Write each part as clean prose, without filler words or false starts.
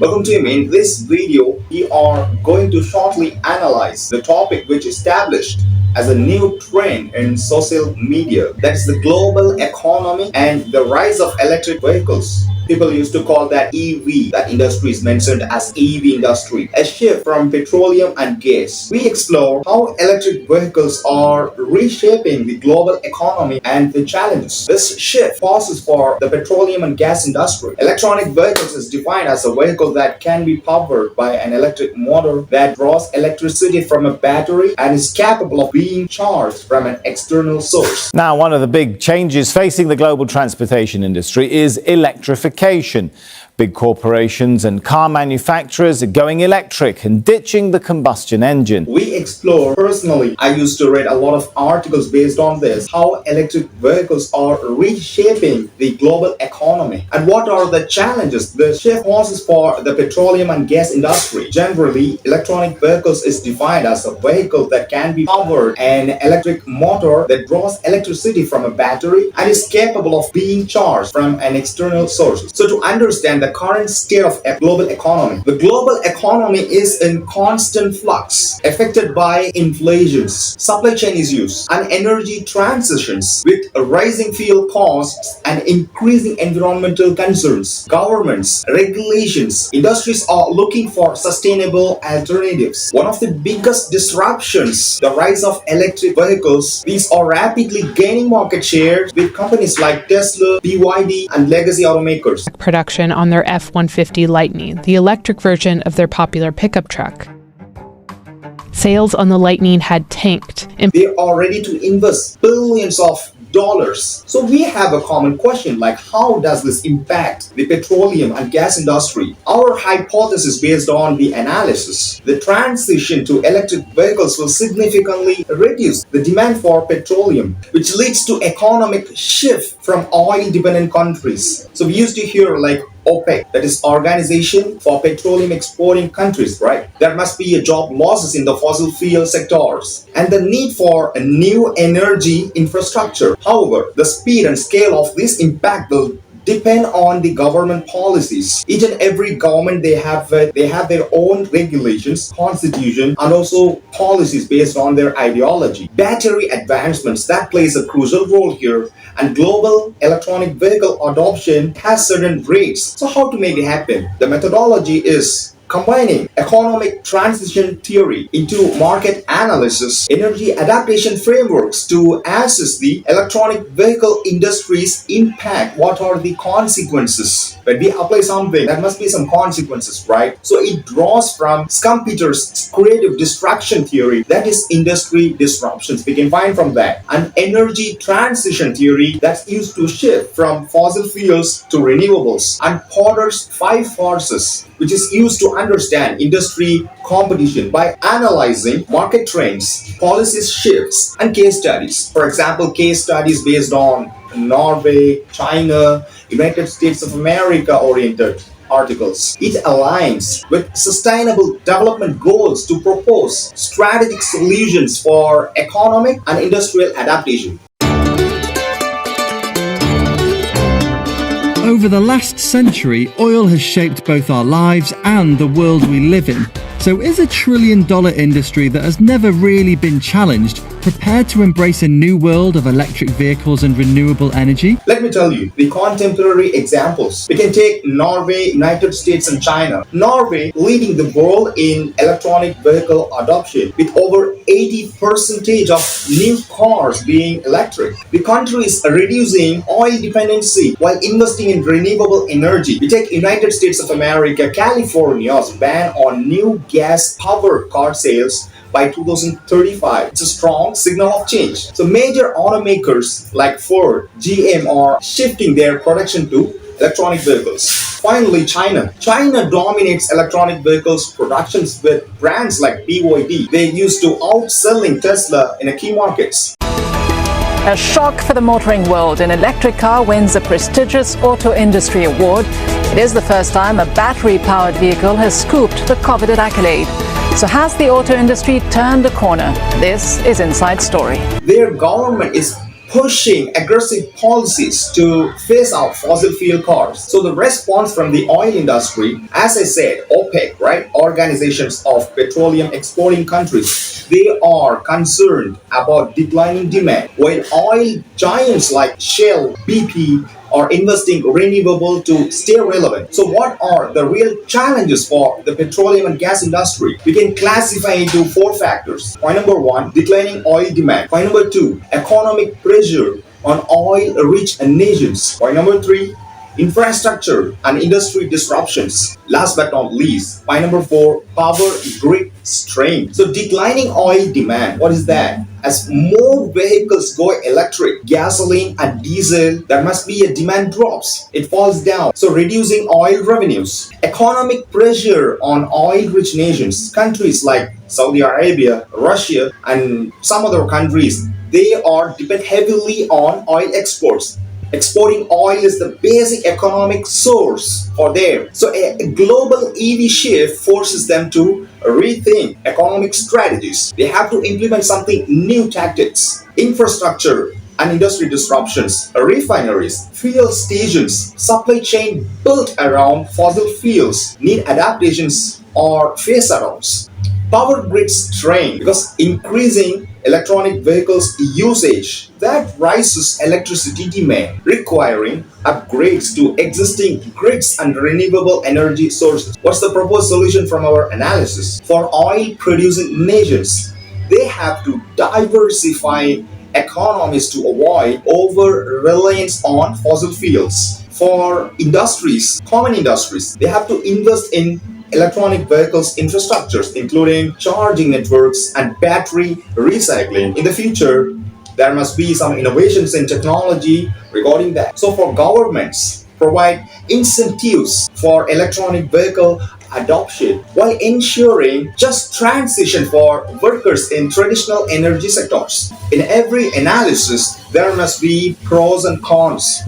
Welcome to him. In this video, we are going to shortly analyze the topic which established as a new trend in social media. That is the global economy and the rise of electric vehicles. People used to call that EV. That industry is mentioned as EV industry. A shift from petroleum and gas. We explore how electric vehicles are reshaping the global economy and the challenges this shift poses for the petroleum and gas industry. Electronic vehicles is defined as a vehicle that can be powered by an electric motor that draws electricity from a battery and is capable of being charged from an external source. Now, one of the big changes facing the global transportation industry is electrification. Big corporations and car manufacturers are going electric and ditching the combustion engine. We explore, personally, I used to read a lot of articles based on this, how electric vehicles are reshaping the global economy and what are the challenges the shift poses for the petroleum and gas industry. Generally, electronic vehicles is defined as a vehicle that can be powered an electric motor that draws electricity from a battery and is capable of being charged from an external source. So to understand the current state of a global economy, the global economy is in constant flux, affected by inflations, supply chain issues, and energy transitions with rising fuel costs and increasing environmental concerns. Governments, regulations, industries are looking for sustainable alternatives. One of the biggest disruptions, the rise of electric vehicles. These are rapidly gaining market share with companies like Tesla, BYD, and legacy automakers. Production on their F-150 Lightning, the electric version of their popular pickup truck. Sales on the Lightning had tanked. They are ready to invest billions of dollars. So we have a common question like, how does this impact the petroleum and gas industry? Our hypothesis based on the analysis, the transition to electric vehicles will significantly reduce the demand for petroleum, which leads to economic shift from oil-dependent countries. So we used to hear like OPEC, that is Organization for Petroleum Exporting Countries, right? There must be a job losses in the fossil fuel sectors and the need for a new energy infrastructure. However, the speed and scale of this impact will depend on the government policies. Each and every government, they have their own regulations, constitution, and also policies based on their ideology. Battery advancements, that plays a crucial role here, and global electronic vehicle adoption has certain rates. So how to make it happen? The methodology is combining economic transition theory into market analysis, energy adaptation frameworks to assess the electronic vehicle industry's impact. What are the consequences? When we apply something, there must be some consequences, right? So it draws from Schumpeter's creative destruction theory, that is industry disruptions. We can find from that. An energy transition theory that's used to shift from fossil fuels to renewables. And Porter's 5 forces, which is used to understand industry competition by analyzing market trends, policy shifts, and case studies. For example, case studies based on Norway, China, United States of America oriented articles. It aligns with sustainable development goals to propose strategic solutions for economic and industrial adaptation. Over the last century, oil has shaped both our lives and the world we live in. So is a trillion-dollar industry that has never really been challenged prepared to embrace a new world of electric vehicles and renewable energy? Let me tell you the contemporary examples. We can take Norway, United States, and China. Norway leading the world in electronic vehicle adoption with over 80% of new cars being electric. The country is reducing oil dependency while investing in renewable energy. We take United States of America, California's ban on new gas-powered car sales by 2035. It's a strong signal of change. So major automakers like Ford, GM are shifting their production to electronic vehicles. Finally, China. China dominates electronic vehicles productions with brands like BYD. They used to outselling Tesla in key markets. A shock for the motoring world. An electric car wins a prestigious auto industry award. It is the first time a battery-powered vehicle has scooped the coveted accolade. So has the auto industry turned a corner? This is Inside Story. Their government is pushing aggressive policies to phase out fossil fuel cars. So the response from the oil industry, as I said, OPEC, right, organizations of petroleum exporting countries, they are concerned about declining demand, while oil giants like Shell, BP, are investing renewable to stay relevant. So what are the real challenges for the petroleum and gas industry? We can classify into four factors. Point number one, declining oil demand. Point number two, economic pressure on oil-rich nations. Point number three, infrastructure and industry disruptions. Last but not least, point number four, power grid strain. So declining oil demand, what is that? As more vehicles go electric, gasoline and diesel, there must be a demand drops. It falls down. So reducing oil revenues. Economic pressure on oil-rich nations, countries like Saudi Arabia, Russia, and some other countries, they are depend heavily on oil exports. Exporting oil is the basic economic source for them. So a global EV shift forces them to rethink economic strategies. They have to implement something new tactics, infrastructure and industry disruptions, refineries, fuel stations, supply chain built around fossil fuels need adaptations or phase outs. Power grid strain, because increasing electronic vehicles usage that rises electricity demand, requiring upgrades to existing grids and renewable energy sources. What's the proposed solution from our analysis? For oil producing nations, they have to diversify economies to avoid over reliance on fossil fuels. For industries, common industries, they have to invest in electronic vehicles infrastructures, including charging networks and battery recycling. In the future, there must be some innovations in technology regarding that. So for governments, provide incentives for electronic vehicle adoption while ensuring just transition for workers in traditional energy sectors. In every analysis, there must be pros and cons.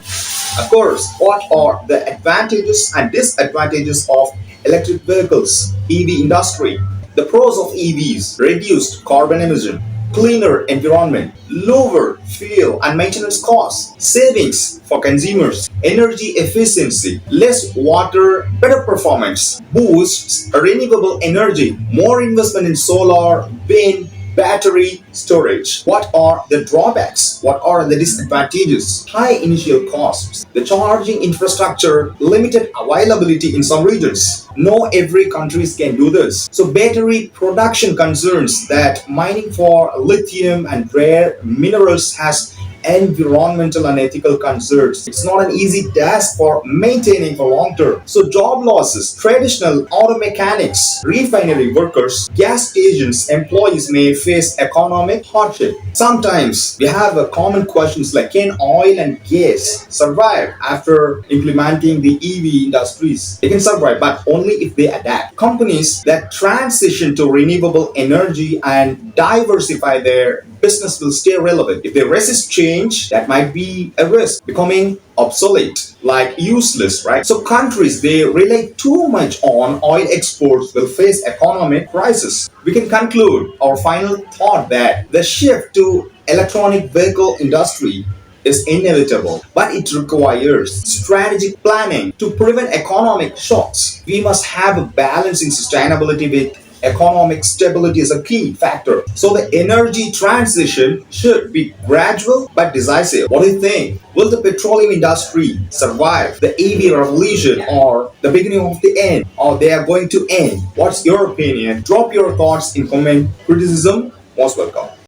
Of course, what are the advantages and disadvantages of electric vehicles, EV industry? The pros of EVs: reduced carbon emission, cleaner environment, lower fuel and maintenance costs, savings for consumers, energy efficiency, less water, better performance, boosts renewable energy, more investment in solar, wind, battery storage. What are the drawbacks? What are the disadvantages? High initial costs, the charging infrastructure, limited availability in some regions. No every countries can do this. So battery production concerns that mining for lithium and rare minerals has environmental and ethical concerns. It's not an easy task for maintaining for long term. So job losses, traditional auto mechanics, refinery workers, gas stations employees may face economic hardship. Sometimes we have a common questions like, can oil and gas survive after implementing the EV industries? They can survive, but only if they adapt. Companies that transition to renewable energy and diversify their business will stay relevant. If they resist change, that might be a risk, becoming obsolete, like useless, right? So countries, they rely too much on oil exports will face economic crisis. We can conclude our final thought that the shift to electronic vehicle industry is inevitable, but it requires strategic planning to prevent economic shocks. We must have a balance in sustainability with economic stability is a key factor. So the energy transition should be gradual but decisive. What do you think? Will the petroleum industry survive the EV revolution or the beginning of the end, or they are going to end? What's your opinion? Drop your thoughts in comment. Criticism, most welcome.